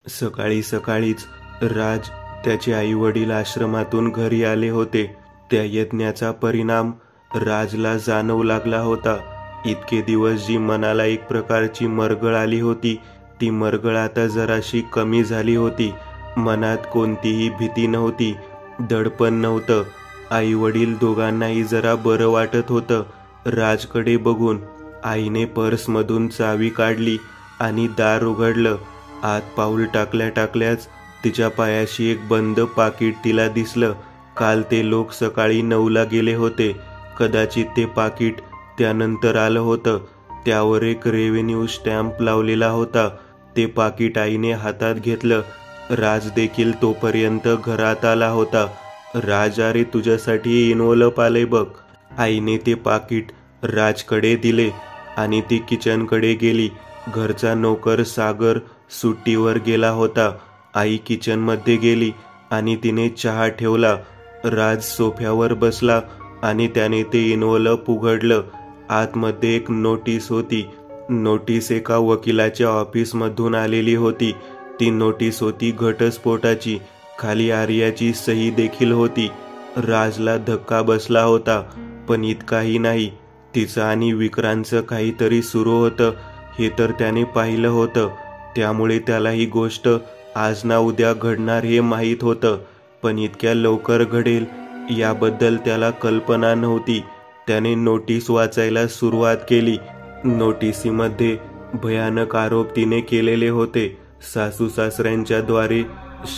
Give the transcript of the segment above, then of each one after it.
सकाळी सकाळीच राज त्याचे आईवडील आश्रमातून घरी आले होते. त्या यज्ञाचा परिणाम राजला जाणवू लागला होता. इतके दिवस जी मनाला एक प्रकारची मरगळ आली होती, ती मरगळ आता जराशी कमी झाली होती. मनात कोणतीही भीती नव्हती, दडपण नव्हतं. आई वडील दोघांनाही जरा बरं वाटत होतं. राजकडे बघून आईने पर्समधून चावी काढली आणि दार उघडलं. आत पाऊल टाकल्या टाकल्याच तिच्या पायाशी एक बंद पाकिट तिला दिसलं. काल ते लोक सकाळी 9ला गेले होते. कदाचित ते पाकिट त्यानंतर आलं होतं. त्यावर एक रेव्हेन्यू स्टॅम्प लावलेला होता. ते पाकिट आईने हातात घेतलं. राज देखील तोपर्यंत घरात आला होता. राज, अरे तुझ्यासाठी इन्व्हलप आले बघ. आईने ते पाकिट राजकडे दिले आणि ती किचनकडे गेली. घरचा नोकर सागर सुट्टीवर गेला होता. आई किचनमध्ये गेली आणि तिने चहा ठेवला. राज सोफ्यावर बसला आणि त्याने ते इन्व्हलप उघडलं. आतमध्ये एक नोटीस होती. नोटीस एका वकिलाच्या ऑफिसमधून आलेली होती. ती नोटीस होती घटस्फोटाची. खाली आर्याची सही देखील होती. राजला धक्का बसला होता, पण इतकाही नाही. तिचं आणि विक्रांतचं काहीतरी सुरू होतं हे तर त्याने पाहिलं होतं. त्यामुळे त्याला ही गोष्ट आज ना उद्या घडणार हे माहीत होतं, पण इतक्या लवकर घडेल याबद्दल त्याला कल्पना नव्हती. त्याने नोटीस वाचायला सुरुवात केली. नोटिसीमध्ये भयानक आरोप तिने केलेले होते. सासू सासऱ्यांच्या द्वारे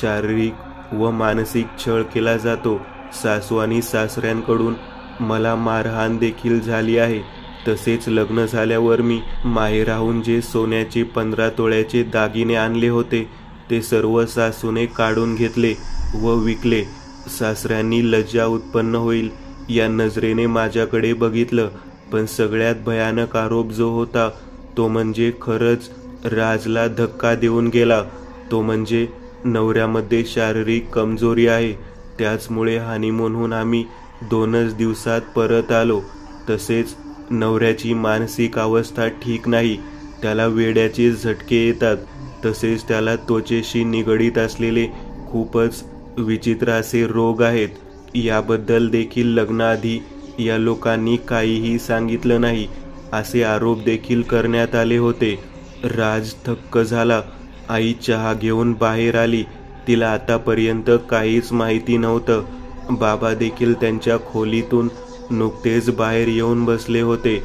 शारीरिक व मानसिक छळ केला जातो. सासू आणि सासऱ्यांकडून मला मारहाण देखील झाली आहे. तसेच लग्न झाल्यावर मी माहेराहून जे सोन्याचे 15 तोळ्याचे दागिने आणले होते ते सर्व सासूने काढून घेतले व विकले. सासऱ्यांनी लज्जा उत्पन्न होईल या नजरेने माझ्याकडे बघितलं. पण सगळ्यात भयानक आरोप जो होता तो म्हणजे खरंच राजला धक्का देऊन गेला. तो म्हणजे नवऱ्यामध्ये शारीरिक कमजोरी आहे. त्याचमुळे हनीमूनहून आम्ही 2च दिवसात परत आलो. तसेच नवऱ्याची मानसिक अवस्था ठीक नाही. त्याला वेड्याचे झटके येतात. तसेच त्याला त्वचेशी निगडीत असलेले खूपच विचित्र असे रोग आहेत. याबद्दल देखील लग्नाआधी या लोकांनी काहीही सांगितलं नाही. असे आरोप देखील करण्यात आले होते. राज थक्क झाला. आई चहा घेऊन बाहेर आली. तिला आतापर्यंत काहीच माहिती नव्हतं. बाबा देखील त्यांच्या खोलीतून नुकतेच बाहेर येऊन बसले होते.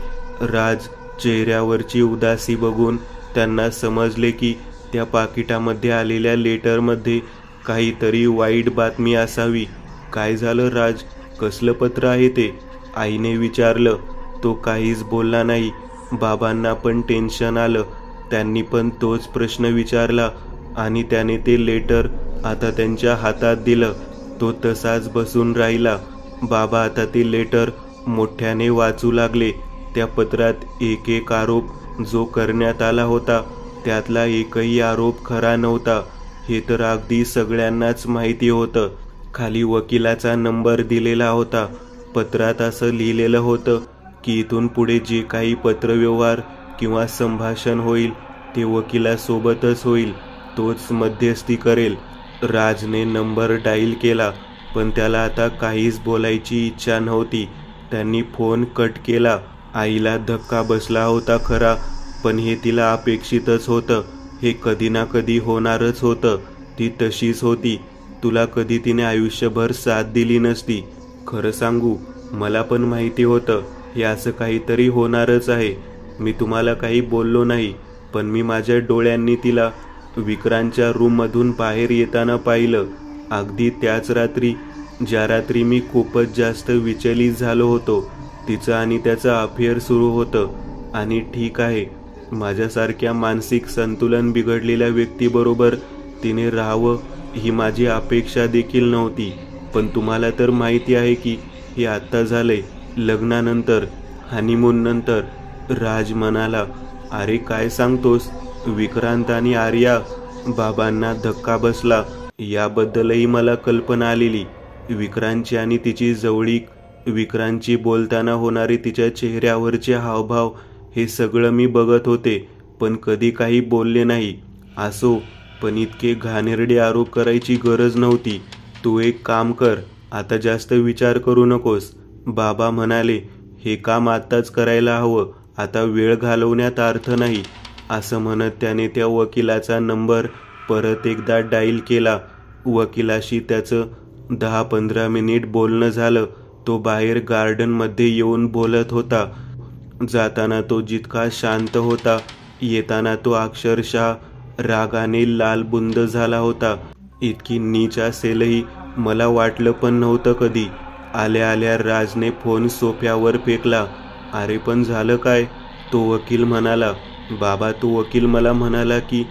राज चेहऱ्यावरची उदासी बघून त्यांना समजले की त्या पाकिटामध्ये आलेल्या लेटरमध्ये काहीतरी वाईट बातमी असावी. काय झालं राज? कसलं पत्र आहे ते? आईने विचारलं. तो काहीच बोलला नाही. बाबांना पण टेन्शन आलं. त्यांनी पण तोच प्रश्न विचारला आणि त्याने ते लेटर आता त्यांच्या हातात दिलं. तो तसाच बसून राहिला. बाबा आता ते लेटर मोठ्याने वाचू लागले. त्या पत्रात एक एक आरोप जो करण्यात आला होता त्यातला एकही आरोप खरा नव्हता. हे तर अगदी सगळ्यांनाच माहिती होतं. खाली वकिलाचा नंबर दिलेला होता. पत्रात असं लिहिलेलं होतं की इथून पुढे जे काही पत्रव्यवहार किंवा संभाषण होईल ते वकिलासोबतच होईल. तोच मध्यस्थी करेल. राजने नंबर डायल केला, पण त्याला आता काहीच बोलायची इच्छा नव्हती. त्यांनी फोन कट केला. आईला धक्का बसला होता खरा, पण हे तिला अपेक्षितच होतं. हे कधी ना कधी होणारच होतं. ती तशीच होती. तुला कधी तिने आयुष्यभर साथ दिली नसती. खरं सांगू, मला पण माहिती होतं हे असं काहीतरी होणारच आहे. मी तुम्हाला काही बोललो नाही, पण मी माझ्या डोळ्यांनी तिला विक्रांतच्या रूममधून बाहेर येताना पाहिलं. अगदी त्याच रात्री, ज्या रात्री मी खूपच जास्त विचलित झालो होतो. तिचं आणि त्याचं अफेअर सुरू होतं. आणि ठीक आहे, माझ्यासारख्या मानसिक संतुलन बिघडलेल्या व्यक्तीबरोबर तिने राहावं ही माझी अपेक्षा देखील नव्हती. पण तुम्हाला तर माहिती आहे की हे आत्ता झालंय, लग्नानंतर, हनीमून नंतर. राज म्हणाला. अरे काय सांगतोस? विक्रांत आणि आर्या? बाबांना धक्का बसला. याबद्दलही मला कल्पना आलेली. विक्रांतची आणि तिची जवळीक, विक्रांतची बोलताना होणारे तिच्या चेहऱ्यावरचे हावभाव, हे सगळं मी बघत होते, पण कधी काही बोलले नाही. असो, पण इतके घाणेरडे आरोप करायची गरज नव्हती. तू एक काम कर, आता जास्त विचार करू नकोस. बाबा म्हणाले, हे काम आत्ताच करायला हवं, आता वेळ घालवण्यात अर्थ नाही. असं म्हणत त्याने त्या वकिलाचा नंबर परत एकदा डायल केला. वकिलाशी त्याचं 10-15 मिनिट बोलणं झालं. तो बाहेर गार्डनमध्ये येऊन बोलत होता. जाताना तो जितका शांत होता, येताना तो अक्षरशः रागाने लालबुंद झाला होता. इतकी नीच असेलही मला वाटलं पण नव्हतं कधी. आल्या आल्या राजने फोन सोफ्यावर फेकला. अरे पण झालं काय? तो वकील म्हणाला. बाबा, तो वकील मला म्हणाला की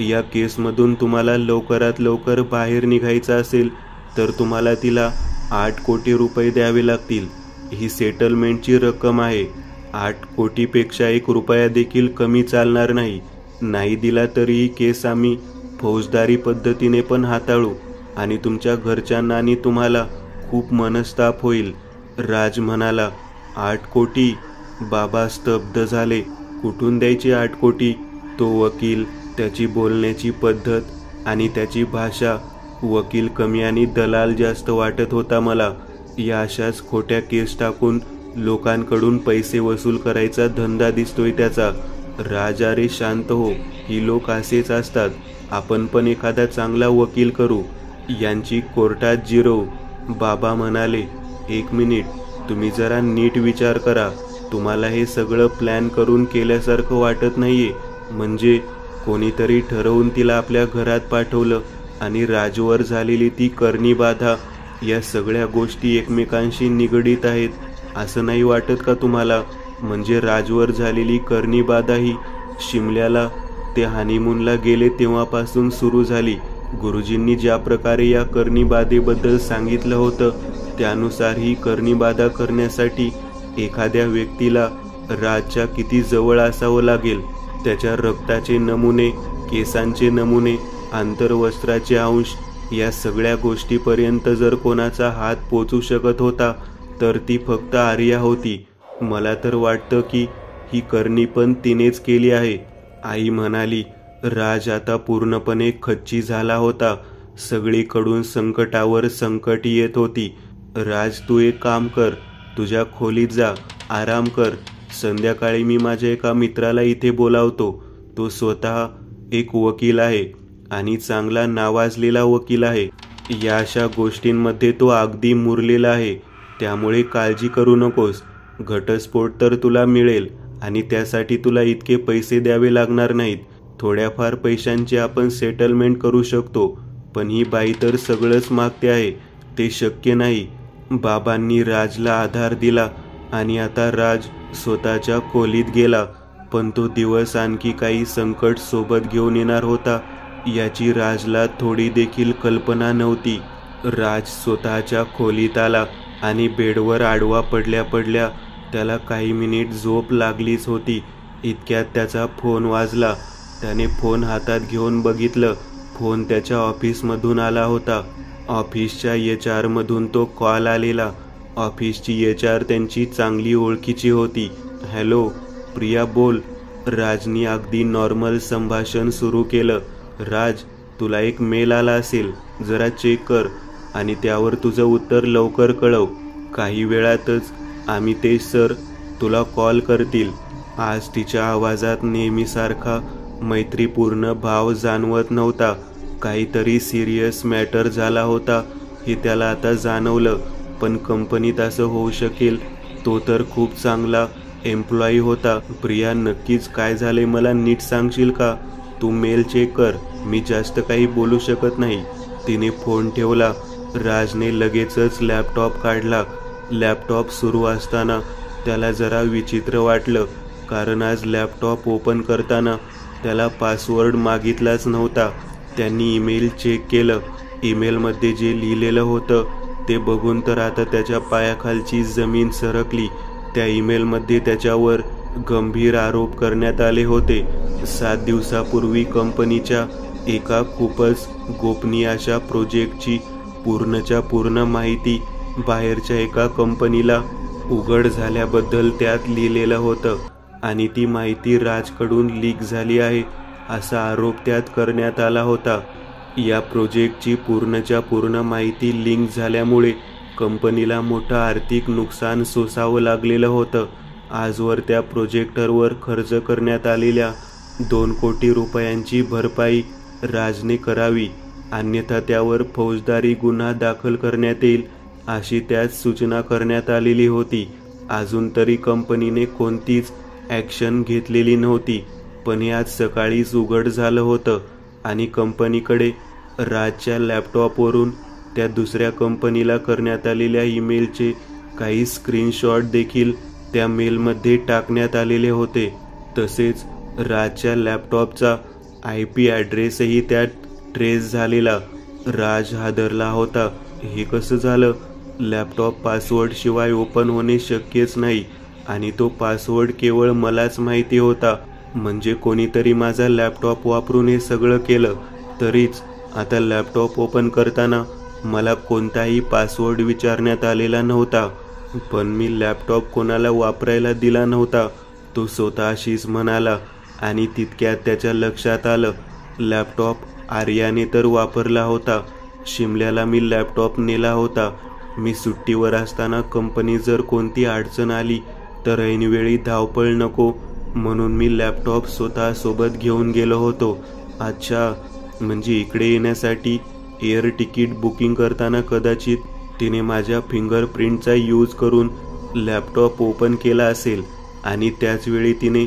या केसमधून तुम्हाला लवकरात लवकर बाहेर निघायचं असेल तर तुम्हाला तिला 8 कोटी रुपये द्यावे लागतील. ही सेटलमेंटची रक्कम आहे. 8 कोटीपेक्षा 1 रुपया देखील कमी चालणार नाही. नाही दिला तरी ही केस आम्ही फौजदारी पद्धतीने पण हाताळू आणि तुमच्या घरच्यांना आणि तुम्हाला खूप मनस्ताप होईल. राज म्हणाला. 8 कोटी? बाबा स्तब्ध झाले. कुठून द्यायचे 8 कोटी? तो वकील, त्याची बोलण्याची पद्धत आणि त्याची भाषा. वकील कमी आणि दलाल जास्त वाटत होता मला. या अशाच खोट्या केस टाकून लोकांकडून पैसे वसूल करायचा धंदा दिसतोय त्याचा. राजा रे शांत हो, ही लोक असेच असतात. आपण पण एखादा चांगला वकील करू, यांची कोर्टात जिरवू. बाबा म्हणाले, 1 मिनिट, तुम्ही जरा नीट विचार करा. तुम्हाला हे सगळं प्लॅन करून केल्यासारखं वाटत नाहीये? म्हणजे कोणीतरी ठरवून तिला आपल्या घरात पाठवलं आणि राजवर झालेली ती करणी बाधा, या सगळ्या गोष्टी एकमेकांशी निगडीत आहेत असं नाही वाटत का तुम्हाला? म्हणजे राजवर झालेली करणी बाधा ही शिमल्याला ते हनीमूनला गेले तेव्हापासून सुरू झाली. गुरुजींनी ज्या प्रकारे या करणी बाधेबद्दल सांगितलं होतं त्यानुसार ही करणी बाधा करण्यासाठी एखाद्या व्यक्तीला राजच्या किती जवळ असावं लागेल. त्याच्या रक्ताचे नमुने, केसांचे नमुने, आंतरवस्त्राचे अंश, या सगळ्या गोष्टीपर्यंत जर कोणाचा हात पोचू शकत होता तर ती फक्त आर्या होती. मला तर वाटतं की ही करणी पण तिनेच केली आहे. आई म्हणाली. राज आता पूर्णपणे खच्ची झाला होता. सगळीकडून संकटावर संकट येत होती. राज, तू एक काम कर, तुझ्या खोलीत जा, आराम कर. संध्याकाळी मी माझ्या एका मित्राला इथे बोलावतो. तो स्वतः एक वकील आहे आणि चांगला नावाजलेला वकील आहे. या अशा गोष्टींमध्ये तो अगदी मुरलेला आहे. त्यामुळे काळजी करू नकोस. घटस्फोट तर तुला मिळेल आणि त्यासाठी तुला इतके पैसे द्यावे लागणार नाहीत. थोड्याफार पैशांची आपण सेटलमेंट करू शकतो. पण ही बाई तर सगळंच मागते आहे. ते शक्य नाही. बाबांनी राजला आधार दिला आणि आता राज स्वतःच्या खोलीत गेला. पण तो दिवस आणखी काही संकट सोबत घेऊन येणार होता याची राजला थोडी देखील कल्पना नव्हती. राज स्वतःच्या खोलीत आला आणि बेडवर आडवा पडल्या पडल्या त्याला काही मिनिट झोप लागलीच होती. इतक्यात त्याचा फोन वाजला. त्याने फोन हातात घेऊन बघितलं. फोन त्याच्या ऑफिसमधून आला होता. ऑफिसच्या HR मधून तो कॉल आलेला. ऑफिसची HR त्यांची चांगली ओळखीची होती. हॅलो प्रिया, बोल. राजनी अगदी नॉर्मल संभाषण सुरू केलं. राज, तुला एक मेल आला असेल, जरा चेक कर आणि त्यावर तुझं उत्तर लवकर कळव. काही वेळातच आम्ही ते सर तुला कॉल करतील. आज तिच्या आवाजात नेहमीसारखा मैत्रीपूर्ण भाव जाणवत नव्हता. काहीतरी सिरियस मॅटर झाला होता हे त्याला आता जाणवलं. पण कंपनीत असं होऊ शकेल? तो तर खूप चांगला एम्प्लॉई होता. प्रिया, नक्कीच काय झाले मला नीट सांगशील का? तू मेल चेक कर, मी जास्त काही बोलू शकत नाही. तिने फोन ठेवला. राजने लगेचच लॅपटॉप काढला. लॅपटॉप सुरू असताना त्याला जरा विचित्र वाटलं, कारण आज लॅपटॉप ओपन करताना त्याला पासवर्ड मागितलाच नव्हता. त्यांनी ईमेल चेक केलं. ईमेलमध्ये जे लिहिलेलं होतं ते बघून तर आता त्याच्या पायाखालची जमीन सरकली. त्या ईमेलमध्ये त्याच्यावर गंभीर आरोप करण्यात आले होते. 7 दिवसापूर्वी कंपनीच्या एका खूपच गोपनीय अशा प्रोजेक्टची पूर्णच्या पूर्ण माहिती बाहेरच्या एका कंपनीला उघड झाल्याबद्दल त्यात लिहिलेलं होतं आणि ती माहिती राजकडून लीक झाली आहे असा आरोप त्यात करण्यात आला होता. या प्रोजेक्टची पूर्णच्या पूर्ण माहिती लीक झाल्यामुळे कंपनीला मोठं आर्थिक नुकसान सोसावं लागलेलं होतं. आजवर त्या प्रोजेक्टरवर खर्च करण्यात आलेल्या 2 कोटी रुपयांची भरपाई राजने करावी, अन्यथा त्यावर फौजदारी गुन्हा दाखल करण्यात येईल अशी त्यात सूचना करण्यात आलेली होती. अजून तरी कंपनीने कोणतीच ॲक्शन घेतलेली नव्हती, पण हे आज सकाळीच उघड झालं होतं आणि कंपनीकडे राजच्या लॅपटॉपवरून त्या दुसऱ्या कंपनीला करण्यात आलेल्या ईमेलचे काही स्क्रीनशॉट देखील त्या मेलमध्ये टाकण्यात आलेले होते. तसेच राजच्या लॅपटॉपचा IP ॲड्रेसही त्यात ट्रेस झालेला. राज हादरला होता. हे कसं झालं? लॅपटॉप पासवर्ड शिवाय ओपन होणे शक्यच नाही आणि तो पासवर्ड केवळ मलाच माहिती होता. म्हणजे कोणीतरी माझा लॅपटॉप वापरून हे सगळं केलं. तरीच आता लॅपटॉप ओपन करताना मला कोणताही पासवर्ड विचारण्यात आलेला नव्हता, पण मी लॅपटॉप कोणाला वापरायला दिला नव्हता, तो स्वतःशीच म्हणाला. आणि तितक्यात त्याच्या लक्षात आलं, लॅपटॉप आर्याने तर वापरला होता. शिमल्याला मी लॅपटॉप नेला होता. मी सुट्टीवर असताना कंपनी जर कोणती अडचण आली तर ऐनवेळी धावपळ नको म्हणून मी लॅपटॉप स्वतः सोबत घेऊन गेलो होतो. अच्छा, म्हणजे इकडे येण्यासाठी एअर तिकीट बुकिंग करताना कदाचित तिने माझ्या फिंगरप्रिंटचा यूज करून लॅपटॉप ओपन केला असेल आणि त्याचवेळी तिने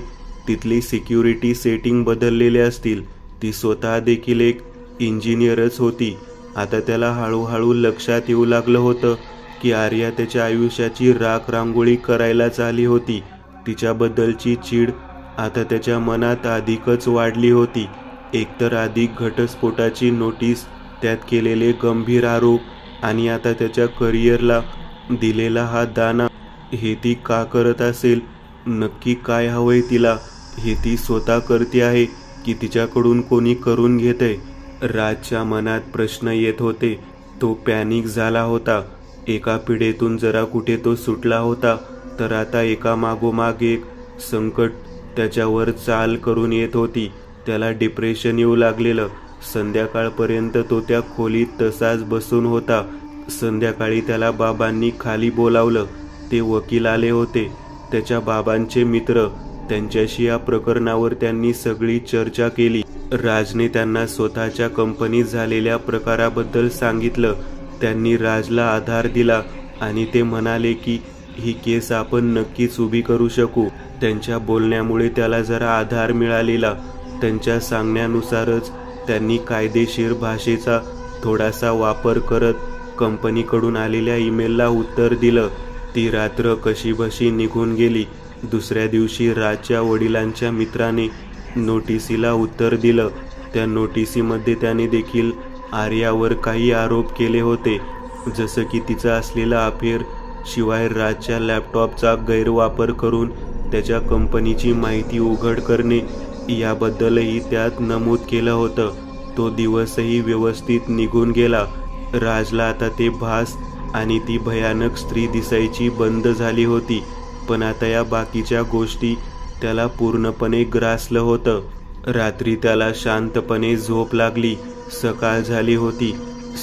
तिथली सिक्युरिटी सेटिंग बदललेले असतील. ती स्वतः देखील एक इंजिनियरच होती. आता त्याला हळूहळू लक्षात येऊ लागलं होतं की आर्या त्याच्या आयुष्याची राख-रांगोळी करायलाच आली होती. तिच्याबद्दलची चीड आता त्याच्या मनात अधिकच वाढली होती. एकतर अधिक घटस्फोटाची नोटीस, त्यात केलेले गंभीर आरोप आणि आता त्याच्या करिअरला दिलेला हा दाना. हे ती का करत असेल? नक्की काय हवंय तिला? हे ती स्वतः करते आहे की तिच्याकडून कोणी करून घेतंय? राजच्या मनात प्रश्न येत होते. तो पॅनिक झाला होता. एका पिढेतून जरा कुठे तो सुटला होता, तर आता एका मागोमाग एक संकट त्याच्यावर चाल करून येत होती. त्याला डिप्रेशन येऊ लागलेलं. संध्याकाळपर्यंत तो त्या खोलीत तसाच बसून होता. संध्याकाळी त्याला बाबांनी खाली बोलावलं. ते वकील आले होते, त्याच्या बाबांचे मित्र. त्यांच्याशी या प्रकरणावर त्यांनी सगळी चर्चा केली. राजने त्यांना स्वतःच्या कंपनीत झालेल्या प्रकाराबद्दल सांगितलं. त्यांनी राजला आधार दिला आणि ते म्हणाले की ही केस आपण नक्कीच उभी करू शकू. त्यांच्या बोलण्यामुळे त्याला जरा आधार मिळालेला. त्यांच्या सांगण्यानुसारच त्यांनी कायदेशीर भाषेचा थोडासा वापर करत कंपनीकडून आलेल्या ईमेलला उत्तर दिलं. ती रात्र कशीबशी निघून गेली. दुसऱ्या दिवशी राजच्या वडिलांच्या मित्राने नोटिसीला उत्तर दिलं. त्या नोटिसीमध्ये त्याने देखील आर्यावर काही आरोप केले होते, जसं की तिचा असलेला अफेअर, शिवाय राजच्या लॅपटॉपचा गैरवापर करून त्याच्या कंपनीची माहिती उघड करणे याबद्दलही त्यात नमूद केलं होतं. तो दिवसही व्यवस्थित निघून गेला. राजला आता ते भास आणि ती भयानक स्त्री दिसायची बंद झाली होती. पण आता या बाकीच्या गोष्टी त्याला पूर्णपणे ग्रासलं होतं. रात्री त्याला शांतपणे झोप लागली. सकाळ झाली होती.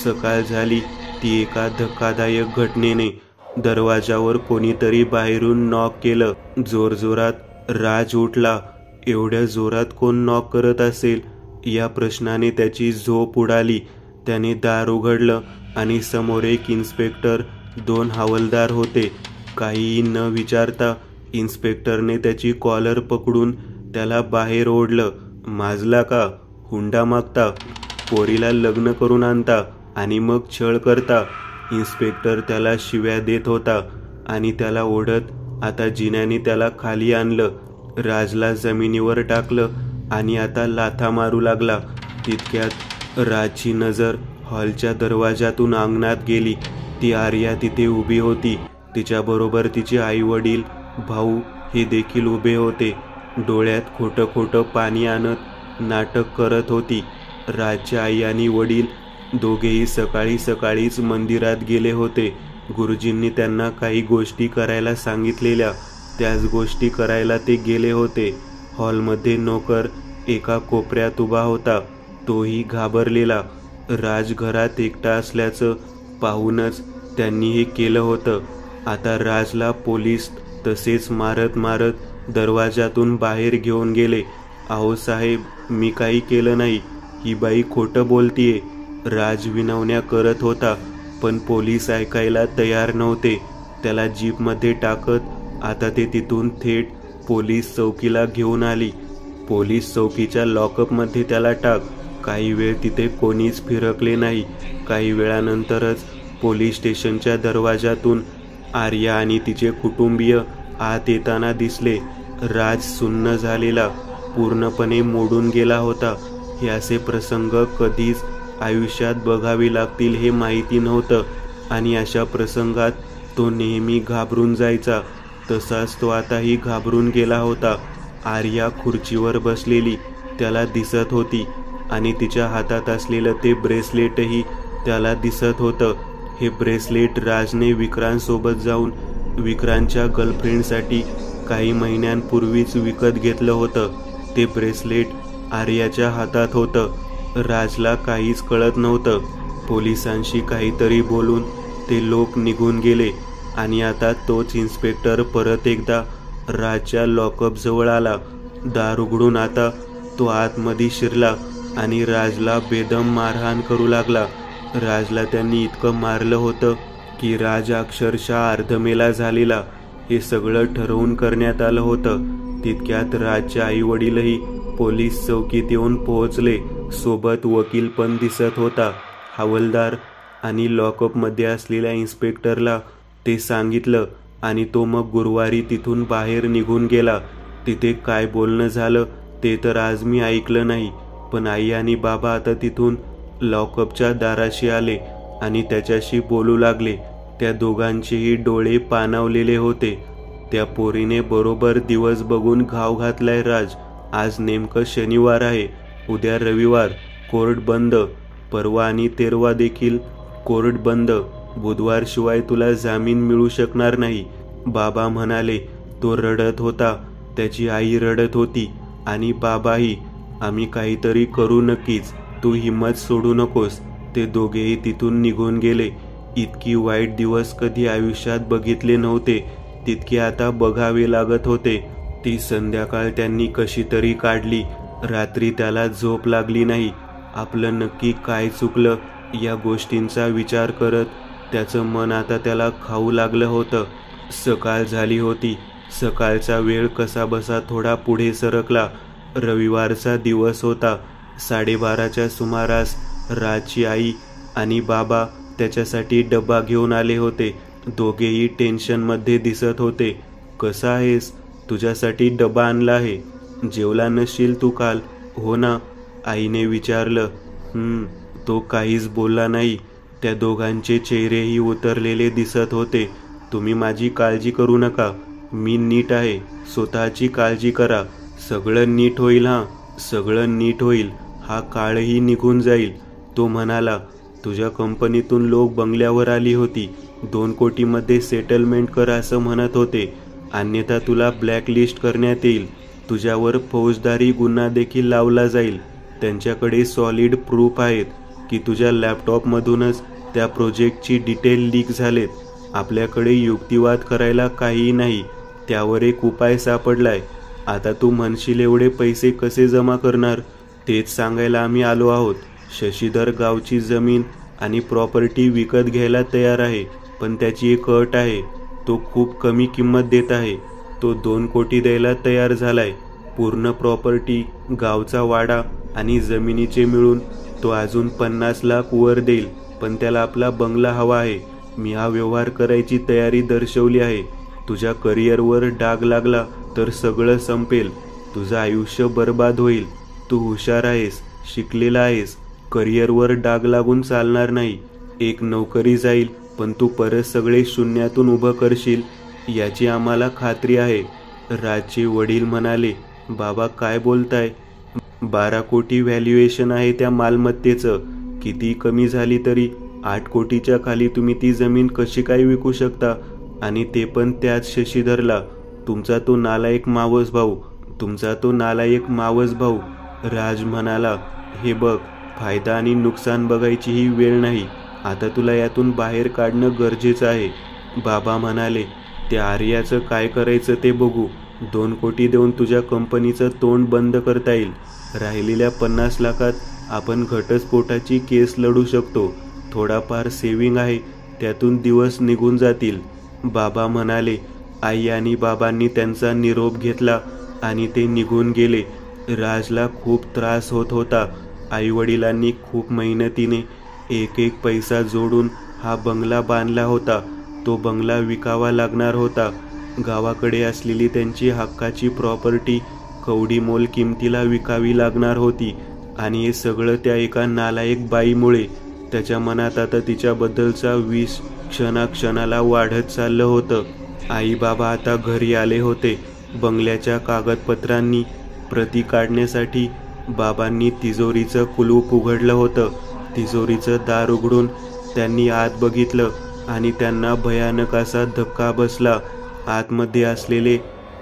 सकाळ झाली ती एका धक्कादायक घटनेने. दरवाजावर कोणीतरी बाहेरून नॉक केलं. जोरजोरात. राज उठला. एवढ्या जोरात कोण नॉक करत असेल या प्रश्नाने त्याची झोप उडाली. त्याने दार उघडलं आणि समोर एक इन्स्पेक्टर, 2 हवालदार होते. काहीही न विचारता इन्स्पेक्टरने त्याची कॉलर पकडून त्याला बाहेर ओढलं. माजला का? हुंडा मागता? पोरीला लग्न करून आणता आणि मग छळ करता? इन्स्पेक्टर त्याला शिव्या देत होता आणि त्याला ओढत आता जिन्याने त्याला खाली आणलं. राजला जमिनीवर टाकलं आणि आता लाथा मारू लागला. तितक्यात राजची नजर हॉलच्या दरवाजातून अंगणात गेली. ती आर्या तिथे उभी होती. तिच्याबरोबर तिचे आई वडील, भाऊ हे देखील उभे होते. डोळ्यात खोटं खोटं पाणी आणत नाटक करत होती. राजच्या आई आणि वडील दोघेही सकाळी सकाळीच मंदिरात गेले होते. गुरुजींनी त्यांना काही गोष्टी करायला सांगितलेल्या, त्याच गोष्टी करायला ते गेले होते. हॉलमध्ये नोकर एका कोपऱ्यात उभा होता, तोही घाबरलेला. राज घरात एकटा असल्याचं पाहूनच त्यांनी हे केलं होतं. आता राजला पोलीस तसेच मारत मारत दरवाजातून बाहेर घेऊन गेले. अहो साहेब, मी काही केलं नाही, ही बाई खोटं बोलतीये. राज विनवण्या करत होता, पण पोलीस ऐकायला तयार नव्हते. त्याला जीपमध्ये टाकत आता ते तिथून थेट पोलीस चौकीला घेऊन आली. पोलीस चौकीच्या लॉकअपमध्ये त्याला टाक. काही वेळ तिथे कोणीच फिरकले नाही. काही वेळानंतरच पोलीस स्टेशनच्या दरवाजातून आर्या आणि तिचे कुटुंबीय आत येताना दिसले. राज सुन्न झालेला, पूर्णपणे मोडून गेला होता. हे असे प्रसंग कधीच आयुष्यात बघावे लागतील हे माहिती नव्हतं, आणि अशा प्रसंगात तो नेहमी घाबरून जायचा. तसाच तो आताही घाबरून गेला होता. आर्या खुर्चीवर बसलेली त्याला दिसत होती, आणि तिच्या हातात असलेलं ते ब्रेसलेटही त्याला दिसत होतं. हे ब्रेसलेट राजने विक्रांतसोबत जाऊन विक्रांतच्या गर्लफ्रेंडसाठी काही महिन्यांपूर्वीच विकत घेतलं होतं. ते ब्रेसलेट आर्याच्या हातात होतं. राजला काहीच कळत नव्हतं. पोलिसांशी काहीतरी बोलून ते लोक निघून गेले, आणि आता तोच इन्स्पेक्टर परत एकदा राजच्या लॉकअपजवळ आला. दार उघडून आता तो आतमध्ये शिरला आणि राजला बेदम मारहाण करू लागला. राजला त्यांनी इतकं मारलं होतं की राज अक्षरशः अर्धमेला झालेला. हे सगळं ठरवून करण्यात आलं होतं. तितक्यात राजचे आई वडीलही पोलीस चौकीत येऊन पोहोचले. सोबत वकील पण दिसत होता. हवालदार आणि लॉकअपमध्ये असलेल्या इन्स्पेक्टरला ते सांगितलं, आणि तो मग गुरुवारी तिथून बाहेर निघून गेला. तिथे काय बोलणं झालं ते तर आज मी ऐकलं नाही, पण आई आणि बाबा आता तिथून लॉकअपच्या दाराशी आले आणि त्याच्याशी बोलू लागले. त्या दोघांचेही डोळे पाणावलेले होते. त्या पोरीने बरोबर दिवस बघून घाव घातलाय राज. आज नेमकं शनिवार आहे, उद्या रविवार, कोर्ट बंद. परवा आणि तेरवा देखील कोर्ट बंद. बुधवारशिवाय तुला जामीन मिळू शकणार नाही, बाबा म्हणाले. तो रडत होता, त्याची आई रडत होती, आणि बाबाही. आम्ही काहीतरी करू नक्कीच, तू हिम्मत सोडू नकोस. ते दोघेही तिथून निघून गेले. इतकी वाईट दिवस कधी आयुष्यात बघितले नव्हते, तितके आता बघावे लागत होते. ती संध्याकाळ त्यांनी कशी तरी काढली. रात्री त्याला झोप लागली नाही. आपलं नक्की काय चुकलं या गोष्टींचा विचार करत त्याचं मन आता त्याला खाऊ लागलं होतं. सकाळ झाली होती. सकाळचा वेळ कसाबसा थोडा पुढे सरकला. रविवारचा दिवस होता. 12:30च्या सुमारास राजची आई आणि बाबा त्याच्यासाठी डबा घेऊन आले होते. दोघेही टेन्शनमध्ये दिसत होते. कसा आहेस? तुझ्यासाठी डबा आणला आहे. जेवला नसशील तू काल, हो ना? आईने विचारलं. तो काहीच बोलला नाही. त्या दोघांचे चेहरेही उतरलेले दिसत होते. तुम्ही माझी काळजी करू नका, मी नीट आहे. स्वतःची काळजी करा. सगळं नीट होईल. सगळं नीट होईल. हा काळही निघून जाईल, तो म्हणाला. तुझ्या कंपनीतून लोक बंगल्यावर आली होती. 2 कोटीमध्ये सेटलमेंट कर असं म्हणत होते, अन्यथा तुला ब्लॅकलिस्ट करण्यात येईल. तुझ्यावर फौजदारी गुन्हा देखील लावला जाईल. त्यांच्याकडे सॉलिड प्रूफ आहेत की तुझ्या लॅपटॉपमधूनच त्या प्रोजेक्टची डिटेल लीक झालेत. आपल्याकडे युक्तिवाद करायला काहीही नाही. त्यावर एक उपाय सापडलाय. आता तू म्हणशील एवढे पैसे कसे जमा करणार? तेच सांगायला आम्ही आलो आहोत. शशीधर गावची जमीन आणि प्रॉपर्टी विकत घ्यायला तयार आहे, पण त्याची एक अट आहे. तो खूप कमी किंमत देत आहे. तो 2 कोटी द्यायला तयार झालाय. पूर्ण प्रॉपर्टी, गावचा वाडा आणि जमिनीचे मिळून तो अजून 50 लाख वर देईल, पण त्याला आपला बंगला हवा आहे. मी हा व्यवहार करायची तयारी दर्शवली आहे. तुझ्या करिअरवर डाग लागला तर सगळं संपेल. तुझं आयुष्य बर्बाद होईल. तू हुशार आहेस, शिकलेला आहेस. करिअरवर डाग लागून चालणार नाही. एक नोकरी जाईल, पण तू परत सगळे शून्यातून उभं करशील याची आम्हाला खात्री आहे. राजचे वडील म्हणाले. बाबा काय बोलताय? 12 कोटी व्हॅल्युएशन आहे त्या मालमत्तेचं. किती कमी झाली तरी 8 कोटीच्या खाली तुम्ही ती जमीन कशी काय विकू शकता? आणि ते पण त्याच शशीधरला. तुमचा तो नालायक मावस भाऊ राज म्हणाला, हे बघ, फायदा आणि नुकसान बघायची ही वेळ नाही. आता तुला यातून बाहेर काढणं गरजेचं आहे. बाबा म्हणाले, त्या आर्याचं काय करायचं ते बघू. 2 कोटी देऊन तुझ्या कंपनीचं तोंड बंद करता येईल. राहिलेल्या 50 लाखात आपण घटस्फोटाची केस लढू शकतो. थोडाफार सेव्हिंग आहे, त्यातून दिवस निघून जातील. बाबा म्हणाले. आई आणि बाबांनी त्यांचा निरोप घेतला आणि ते निघून गेले. राजला खूप त्रास होत होता. आईवडिलांनी खूप मेहनतीने एक एक पैसा जोडून हा बंगला बांधला होता. तो बंगला विकावा लागणार होता. गावाकडे असलेली त्यांची हक्काची प्रॉपर्टी कवडीमोल किमतीला विकावी लागणार होती. आणि हे सगळं त्या एका नालायक बाईमुळे. त्याच्या मनात आता तिच्याबद्दलचा विष क्षणाक्षणाला वाढत चाललं होतं. आई बाबा आता घरी आले होते. बंगल्याच्या कागदपत्रांनी प्रती काढण्यासाठी बाबांनी तिजोरीचं कुलूप उघडलं होतं. तिजोरीचं दार उघडून त्यांनी आत बघितलं आणि त्यांना भयानक असा धक्का बसला. आतमध्ये असलेले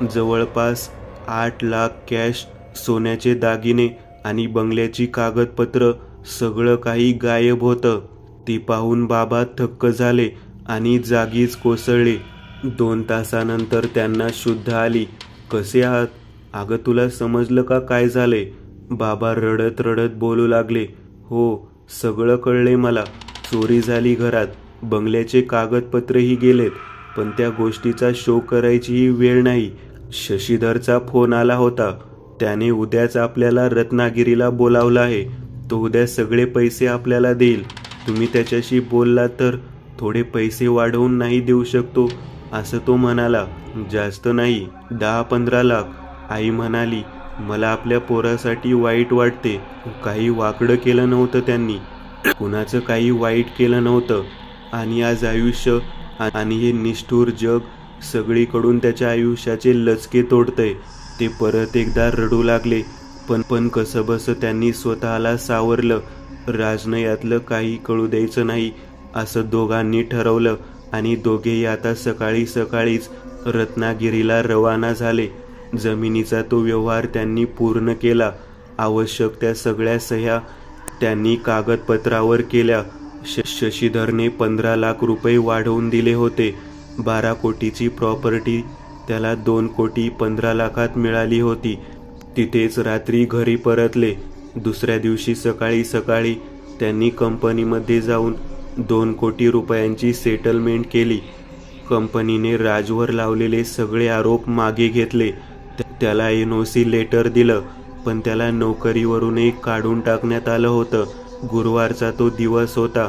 जवळपास 8 लाख कॅश, सोन्याचे दागिने आणि बंगल्याची कागदपत्र सगळं काही गायब होतं. ती पाहून बाबा थक्क झाले आणि जागीच कोसळले. 2 तासानंतर त्यांना शुद्ध आली. कसे आहात? अगं, तुला समजलं का काय झाले? बाबा रडत रडत बोलू लागले. हो, सगळं कळले मला. चोरी झाली घरात. बंगल्याचे कागदपत्रही गेलेत. पण त्या गोष्टीचा शोक करायचीही वेळ नाही. शशीधरचा फोन आला होता. त्याने उद्याच आपल्याला रत्नागिरीला बोलावलं आहे. तो उद्या सगळे पैसे आपल्याला देईल. तुम्ही त्याच्याशी बोलला तर थोडे पैसे वाढवून नाही देऊ शकतो असं तो म्हणाला. जास्त नाही, 10-15 लाख. आई म्हणाली, मला आपल्या पोरासाठी वाईट वाटते. काही वाकडं केलं नव्हतं त्यांनी. कुणाचं काही वाईट केलं नव्हतं. आणि आज आयुष्य आणि हे निष्ठुर जग सगळीकडून त्याच्या आयुष्याचे लचके तोडतंय. ते परत एकदा रडू लागले. पण कसंबसं त्यांनी स्वतःला सावरलं. राजनं यातलं काही कळू द्यायचं नाही असं दोघांनी ठरवलं आणि दोघेही आता सकाळी सकाळीच रत्नागिरीला रवाना झाले. जमिनीचा तो व्यवहार त्यांनी पूर्ण केला. आवश्यक त्या सगळ्या सह्या त्यांनी कागदपत्रावर केल्या. शशीधरने 15 लाख रुपये वाढवून दिले होते. 12 कोटीची प्रॉपर्टी त्याला 2 कोटी 15 लाखात मिळाली होती. तिथेच रात्री घरी परतले. दुसऱ्या दिवशी सकाळी सकाळी त्यांनी कंपनीमध्ये जाऊन 2 कोटी रुपयांची सेटलमेंट केली. कंपनीने राजवर लावलेले सगळे आरोप मागे घेतले. त्याला NOC लेटर दिलं. पण त्याला नोकरीवरूनही काढून टाकण्यात आलं होतं. गुरुवारचा तो दिवस होता.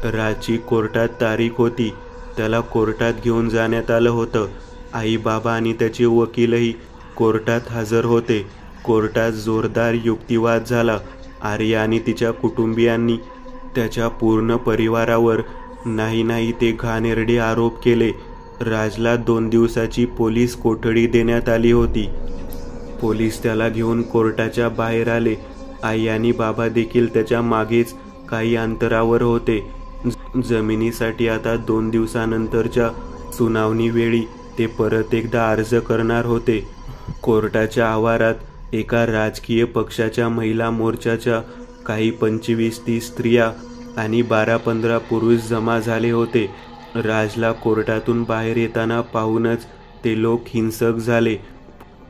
राजची कोर्टात तारीख होती. त्याला कोर्टात घेऊन जाण्यात आलं होतं. आई बाबा आणि त्याचे वकीलही कोर्टात हजर होते. कोर्टात जोरदार युक्तिवाद झाला. आर्या आणि तिच्या कुटुंबियांनी त्याच्या पूर्ण परिवारावर नाही ते घाणेरडे आरोप केले. राजला 2 दिवसाची पोलीस कोठडी देण्यात आली होती. पोलीस त्याला घेऊन कोर्टाच्या बाहेर आले. आई आणि बाबा देखील त्याच्या मागेच काही अंतरावर होते. जमिनीसाठी आता 2 दिवसानंतरच्या सुनावणी वेळी ते परत एकदा अर्ज करणार होते. कोर्टाच्या आवारात एका राजकीय पक्षाच्या महिला मोर्चाच्या काही 25-30 स्त्रिया आणि 12-15 पुरुष जमा झाले होते. राजला कोर्टातून बाहेर येताना पाहूनच ते लोक हिंसक झाले.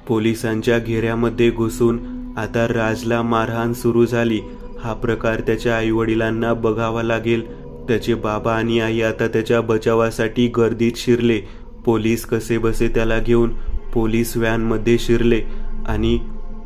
पोलिसांच्या घेऱ्यामध्ये घुसून आता राजला मारहाण सुरू झाली. हा प्रकार त्याच्या आईवडिलांना बघावा लागेल. त्याचे बाबा आणि आई आता त्याच्या बचावासाठी गर्दीत शिरले. पोलीस कसेबसे त्याला घेऊन पोलीस व्हॅनमध्ये शिरले आणि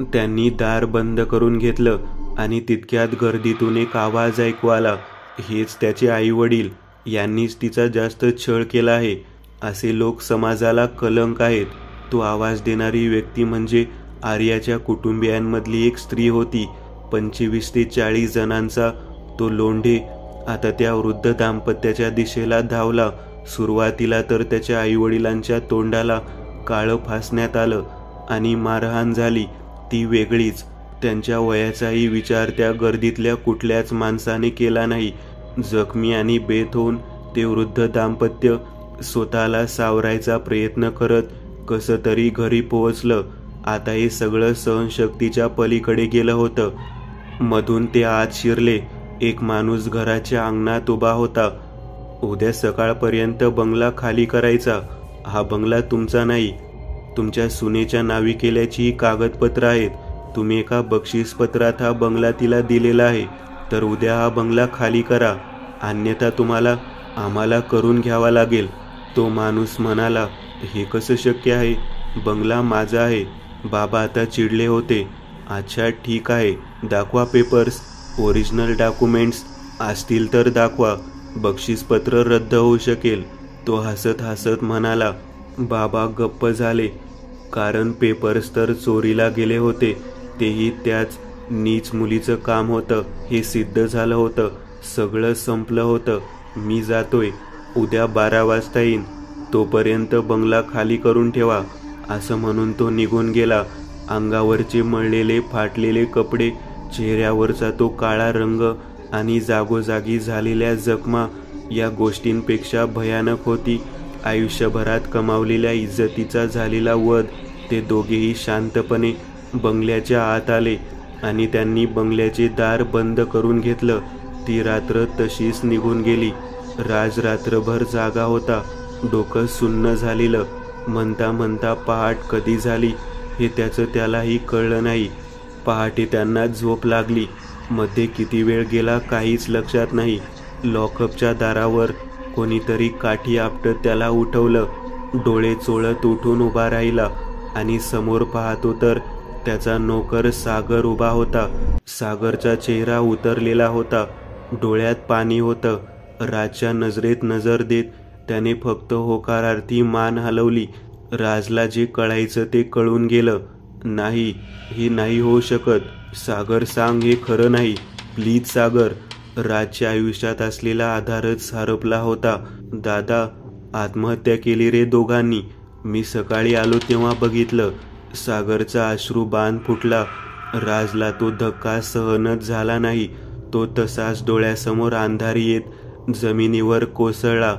त्यांनी दार बंद करून घेतलं. आणि तितक्यात गर्दीतून एक आवाज ऐकू आला. हेच त्याचे आईवडील. यांनीच तिचा जास्त छळ केला आहे. असे लोक समाजाला कलंक आहेत. तो आवाज देणारी व्यक्ती म्हणजे आर्याच्या कुटुंबियांमधली एक स्त्री होती. 25 ते 40 जणांचा तो लोंढे आता त्या वृद्ध दाम्पत्याच्या दिशेला धावला. सुरुवातीला तर त्याच्या आईवडिलांच्या तोंडाला काळं फासण्यात आलं आणि मारहाण झाली ती वेगळीच. त्यांच्या वयाचाही विचार त्या गर्दीतल्या कुठल्याच माणसाने केला नाही. जखमी आणि बेत होऊन ते वृद्ध दाम्पत्य स्वतःला सावरायचा प्रयत्न करत कसं तरी घरी पोहोचलं. आता हे सगळं सहनशक्तीच्या पलीकडे गेलं होतं. मधून ते आत शिरले. एक माणूस घराच्या अंगणात उभा होता. उद्या सकाळपर्यंत बंगला खाली करायचा. हा बंगला तुमचा नाही, तुमच्या सुनेच्या नावी केल्याची कागदपत्र आहेत. तुम्ही एका बक्षीसपत्रात हा बंगला तिला दिलेला आहे. तर उद्या हा बंगला खाली करा, अन्यथा तुम्हाला आम्हाला करून घ्यावा लागेल. तो माणूस म्हणाला, हे कसं शक्य आहे? बंगला माझा आहे. बाबा आता चिडले होते. अच्छा ठीक आहे, दाखवा पेपर्स, ओरिजिनल डॉक्युमेंट्स असतील तर दाखवा. बक्षीसपत्र रद्द होऊ शकेल. तो हसत हसत म्हणाला. बाबा गप्प झाले, कारण पेपर्स तर चोरीला गेले होते. तेही त्याच नीच मुलीचं काम होतं हे सिद्ध झालं होतं. सगळं संपलं होतं. मी जातोय, उद्या 12 वाजता येईन. तोपर्यंत बंगला खाली करून ठेवा, असं म्हणून तो निघून गेला. अंगावरचे मळलेले फाटलेले कपडे, चेहऱ्यावरचा तो काळा रंग आणि जागोजागी झालेल्या जखमा या गोष्टींपेक्षा भयानक होती आयुष्यभरात कमावलेल्या इज्जतीचा झालेला वध. ते दोघेही शांतपणे बंगल्याच्या आत आले आणि त्यांनी बंगल्याचे दार बंद करून घेतलं. ती रात्र तशीच निघून गेली. राज रात्रभर जागा होता, डोकं सुन्न झालेलं. म्हणता म्हणता पहाट कधी झाली हे त्यालाही कळलं नाही. पहाटे त्यांना झोप लागली. मध्ये किती वेळ गेला काहीच लक्षात नाही. लॉकअपच्या दारावर कोणीतरी काठी आपटत त्याला उठवलं. डोळे चोळत उठून उभा राहिला आणि समोर पाहतो तर त्याचा नोकर सागर उभा होता. सागरचा चेहरा उतरलेला होता, डोळ्यात पाणी होतं. राजच्या नजरेत नजर देत त्याने फक्त होकारार्थी मान हलवली. राजला जे कळायचं ते कळून गेलं. नाही, हे नाही होऊ शकत. सागर सांग, हे खरं नाही, प्लीज सागर. राजच्या आयुष्यात असलेला आधारच हरपला होता. दादा, आत्महत्या केली रे दोघांनी. मी सकाळी आलो तेव्हा बघितलं. सागरचा अश्रुबाण फुटला. राजला तो धक्का सहनच झाला नाही. तो तसाच डोळ्यासमोर अंधारी येत जमिनीवर कोसळला.